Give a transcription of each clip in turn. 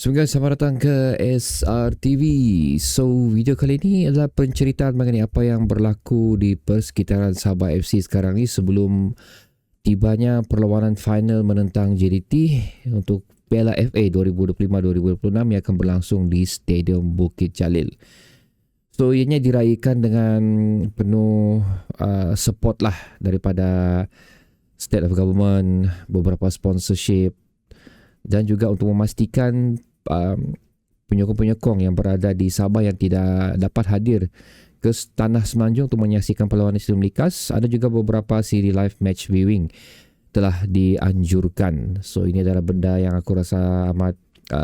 Semoga selamat datang ke SRTV. So, video kali ini adalah penceritaan mengenai apa yang berlaku di persekitaran Sabah FC sekarang ni sebelum tibanya perlawanan final menentang JDT untuk Piala FA 2025-2026 yang akan berlangsung di Stadium Bukit Jalil. So, ianya diraihkan dengan penuh support lah daripada state of government, beberapa sponsorship dan juga untuk memastikan penyokong-penyokong yang berada di Sabah yang tidak dapat hadir ke tanah Semenanjung untuk menyaksikan perlawanan Stadium Likas, ada juga beberapa siri live match viewing telah dianjurkan. So ini adalah benda yang aku rasa amat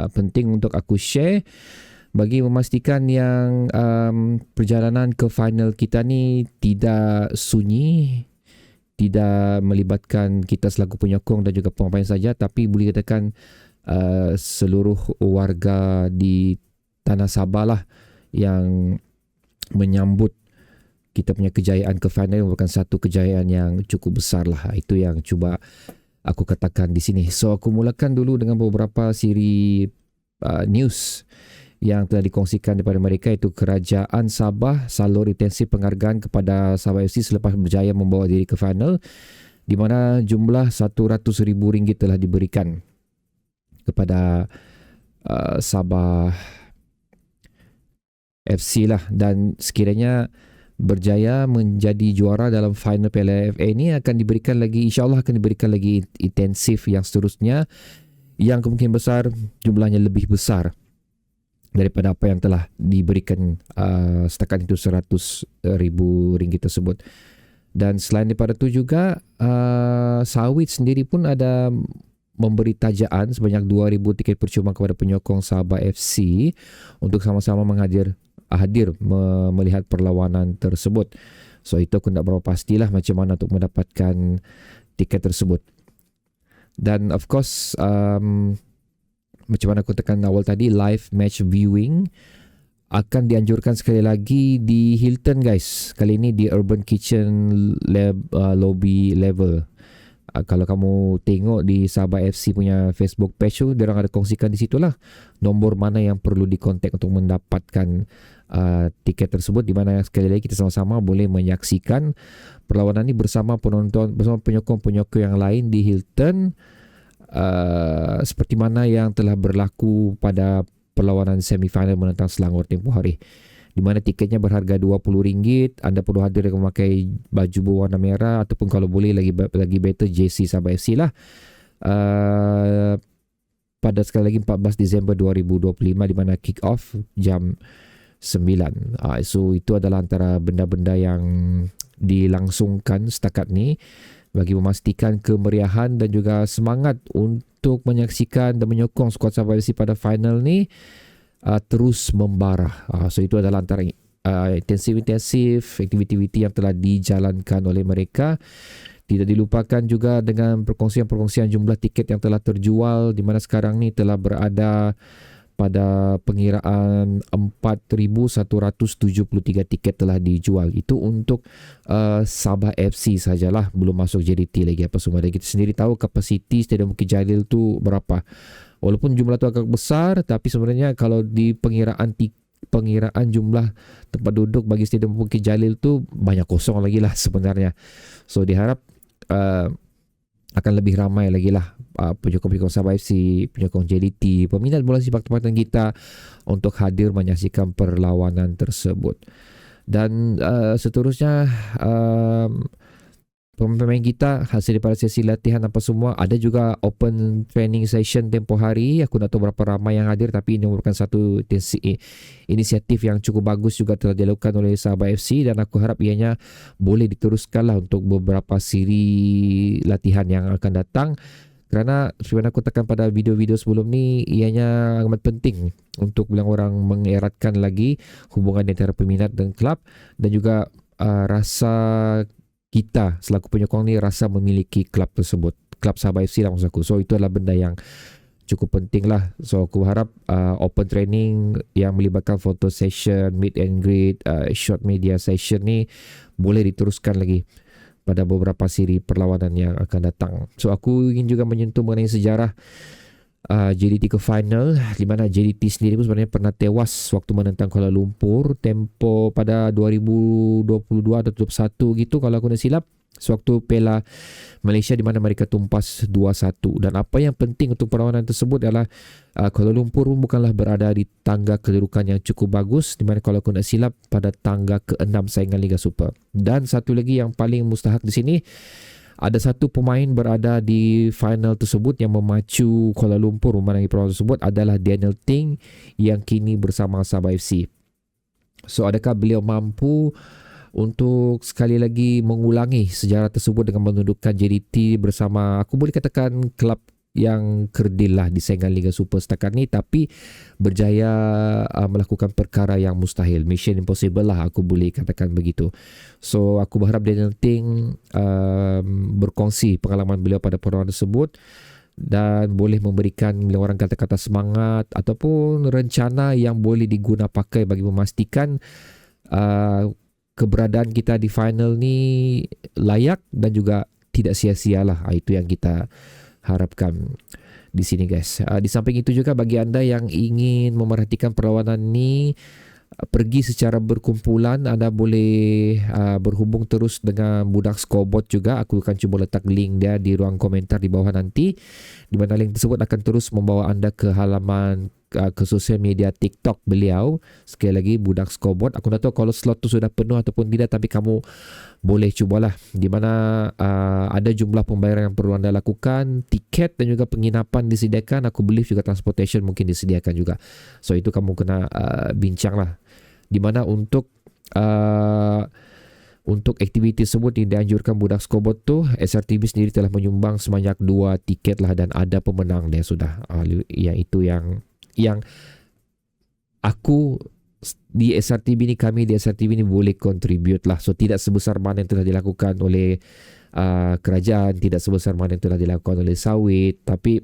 penting untuk aku share bagi memastikan yang perjalanan ke final kita ni tidak sunyi, tidak melibatkan kita selaku penyokong dan juga pemain saja, tapi boleh katakan seluruh warga di Tanah Sabah lah yang menyambut kita punya kejayaan ke final merupakan satu kejayaan yang cukup besar lah. Itu yang cuba aku katakan di sini. So aku mulakan dulu dengan beberapa siri news yang telah dikongsikan daripada mereka, iaitu Kerajaan Sabah salur intensif penghargaan kepada Sabah FC selepas berjaya membawa diri ke final, di mana jumlah RM100,000 telah diberikan kepada Sabah FC lah, dan sekiranya berjaya menjadi juara dalam final Piala FA ini akan diberikan lagi, insyaAllah akan diberikan lagi intensif yang seterusnya yang kemungkinan besar jumlahnya lebih besar daripada apa yang telah diberikan setakat itu RM100,000 tersebut. Dan selain daripada itu juga Sawit sendiri pun ada memberi tajaan sebanyak 2,000 tiket percuma kepada penyokong Sabah FC untuk sama-sama hadir melihat perlawanan tersebut. So itu aku tak berapa pastilah macam mana untuk mendapatkan tiket tersebut. Dan of course macam mana aku tekan awal tadi, live match viewing akan dianjurkan sekali lagi di Hilton guys. Kali ini di Urban Kitchen lobby level. Kalau kamu tengok di Sabah FC punya Facebook page tu, diorang ada kongsikan di situlah nombor mana yang perlu dikontak untuk mendapatkan tiket tersebut, di mana sekali lagi kita sama-sama boleh menyaksikan perlawanan ini bersama penonton, bersama penyokong-penyokong yang lain di Hilton, seperti mana yang telah berlaku pada perlawanan semifinal menentang Selangor tempoh hari, di mana tiketnya berharga RM20. Anda perlu hadir dengan memakai baju berwarna merah ataupun kalau boleh lagi better jersey Sabah FC lah. Pada sekali lagi 14 Disember 2025, di mana kick off jam 9. So itu adalah antara benda-benda yang dilangsungkan setakat ni bagi memastikan kemeriahan dan juga semangat untuk menyaksikan dan menyokong skuad Sabah FC pada final ni terus membara. So itu adalah antara intensif aktiviti yang telah dijalankan oleh mereka. Tidak dilupakan juga dengan perkongsian jumlah tiket yang telah terjual, di mana sekarang ni telah berada pada pengiraan 4,173 tiket telah dijual. Itu untuk Sabah FC sajalah, belum masuk JDT lagi apa semua. Dan kita sendiri tahu kapasiti Stadium Bukit Jalil tu berapa. Walaupun jumlah tu agak besar, tapi sebenarnya kalau di pengiraan jumlah tempat duduk bagi Stadium Bukit Jalil tu banyak kosong lagi lah sebenarnya. So diharap akan lebih ramai lagi lah penyokong-penyokong Sabah FC, penyokong JDT, peminat bola sepak tempatan kita untuk hadir menyaksikan perlawanan tersebut. Dan seterusnya pemain kita hasil daripada sesi latihan apa semua, ada juga open training session tempoh hari. Aku tak tahu berapa ramai yang hadir, tapi ini merupakan satu inisiatif yang cukup bagus juga telah dilakukan oleh Sabah FC, dan aku harap ianya boleh diteruskanlah untuk beberapa siri latihan yang akan datang. Kerana seperti aku tekan pada video-video sebelum ni, ianya amat penting untuk bilang orang mengeratkan lagi hubungan antara peminat dan klub, dan juga rasa kita selaku penyokong ni rasa memiliki klub tersebut, klub Sabah FC lah maksud aku. So itu adalah benda yang cukup penting lah. So aku harap open training yang melibatkan photo session, meet and greet, short media session ni boleh diteruskan lagi pada beberapa siri perlawanan yang akan datang. So aku ingin juga menyentuh mengenai sejarah JDT ke final, di mana JDT sendiri pun sebenarnya pernah tewas waktu menentang Kuala Lumpur tempo pada 2022 atau 2021 gitu kalau aku tak silap, sewaktu Piala Malaysia di mana mereka tumpas 2-1. Dan apa yang penting untuk perlawanan tersebut adalah Kuala Lumpur pun bukanlah berada di tangga kedudukan yang cukup bagus, di mana kalau aku tak silap pada tangga ke-6 saingan Liga Super. Dan satu lagi yang paling mustahak di sini, ada satu pemain berada di final tersebut yang memacu Kuala Lumpur memenangi perlawanan tersebut adalah Daniel Ting yang kini bersama Sabah FC. So adakah beliau mampu untuk sekali lagi mengulangi sejarah tersebut dengan mendudukan JDT bersama, aku boleh katakan, kelab yang kerdil lah di saingan Liga Super setakat ni, tapi berjaya melakukan perkara yang mustahil, mission impossible lah, aku boleh katakan begitu. So aku berharap Daniel Ting berkongsi pengalaman beliau pada perlawanan tersebut dan boleh memberikan orang kata-kata semangat ataupun rencana yang boleh diguna pakai bagi memastikan keberadaan kita di final ni layak dan juga tidak sia-sia lah. Itu yang kita harapkan di sini, guys. Di samping itu juga bagi anda yang ingin memerhatikan perlawanan ni, pergi secara berkumpulan, anda boleh berhubung terus dengan Budak Scoreboard juga. Aku akan cuba letak link dia di ruang komentar di bawah nanti, di mana link tersebut akan terus membawa anda ke halaman ke sosial media TikTok beliau. Sekali lagi, Budak Scoreboard. Aku tak tahu kalau slot tu sudah penuh ataupun tidak, tapi kamu boleh cubalah, di mana ada jumlah pembayaran yang perlu anda lakukan, tiket dan juga penginapan disediakan. Aku believe juga transportation mungkin disediakan juga. So itu kamu kena bincang lah, di mana untuk aktiviti tersebut dianjurkan Budak Scoreboard tu, SRTB sendiri telah menyumbang sebanyak 2 tiket lah, dan ada pemenang dia sudah. Yang itu yang aku di SRTB ni, kami di SRTB ni boleh contribute lah. So tidak sebesar mana yang telah dilakukan oleh kerajaan, tidak sebesar mana yang telah dilakukan oleh Sawit, tapi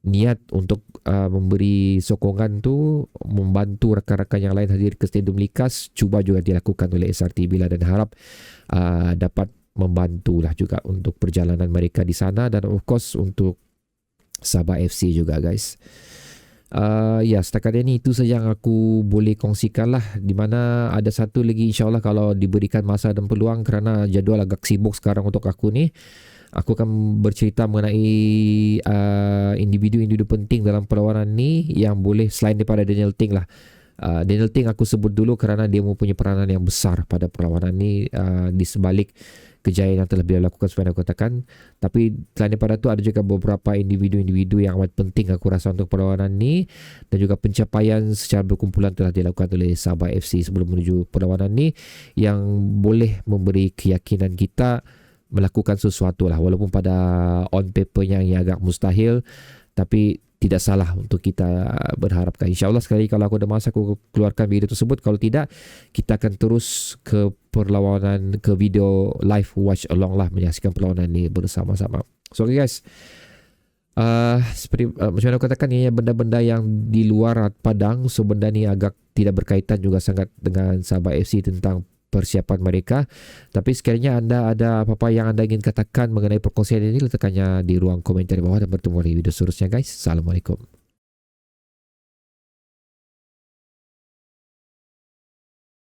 niat untuk memberi sokongan tu, membantu rakan-rakan yang lain hadir ke Stadium Likas, cuba juga dilakukan oleh SRTB lah, dan harap dapat membantulah juga untuk perjalanan mereka di sana, dan of course untuk Sabah FC juga, guys. Ya, setakat ini itu saja yang aku boleh kongsikan lah, di mana ada satu lagi, insyaAllah kalau diberikan masa dan peluang, kerana jadual agak sibuk sekarang untuk aku ni, aku akan bercerita mengenai individu-individu penting dalam perlawanan ni yang boleh, selain daripada Daniel Ting lah. Daniel Ting aku sebut dulu kerana dia mempunyai peranan yang besar pada perlawanan ni, di sebalik kejayaan yang telah beliau lakukan seperti aku katakan. Tapi selain daripada itu, ada juga beberapa individu-individu yang amat penting aku rasa untuk perlawanan ni, dan juga pencapaian secara berkumpulan telah dilakukan oleh Sabah FC sebelum menuju perlawanan ni, yang boleh memberi keyakinan kita melakukan sesuatu lah, walaupun pada on papernya yang agak mustahil, tapi tidak salah untuk kita berharapkan. InsyaAllah sekali kalau aku ada masa, aku keluarkan video tersebut. Kalau tidak, kita akan terus ke perlawanan, ke video live watch along lah, menyaksikan perlawanan ni bersama-sama. So okay guys, seperti macam mana aku katakan, ini benda-benda yang di luar padang. So benda ni agak tidak berkaitan juga sangat dengan Sabah FC tentang persiapan mereka. Tapi sekiranya anda ada apa-apa yang anda ingin katakan mengenai perkongsian ini, letakkannya di ruang komentar di bawah, dan bertemu di video seterusnya, guys. Assalamualaikum.